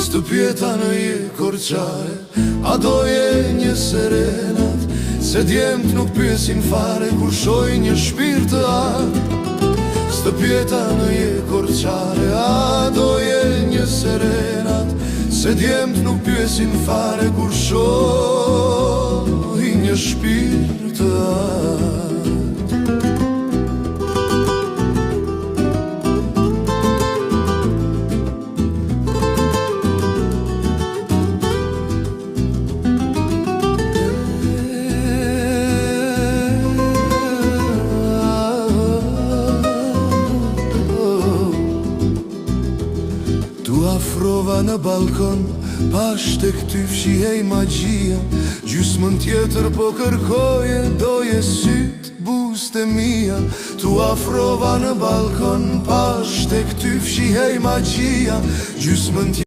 Së pjeta në je korçare, a doje një serenat, se djemt nuk pyesin fare kur shoj një shpirt të art. Së pjeta në je korçare, a doje një serenat, se djemt nuk pyesin fare kur shoj një shpirt të art. Tu afrova në balkon, pash të këty fshihej magjia, gjysmën tjetër po kërkoje, doje syt buste mia. Tu afrova në balkon, pash të këty fshihej magjia, gjysmën tjetër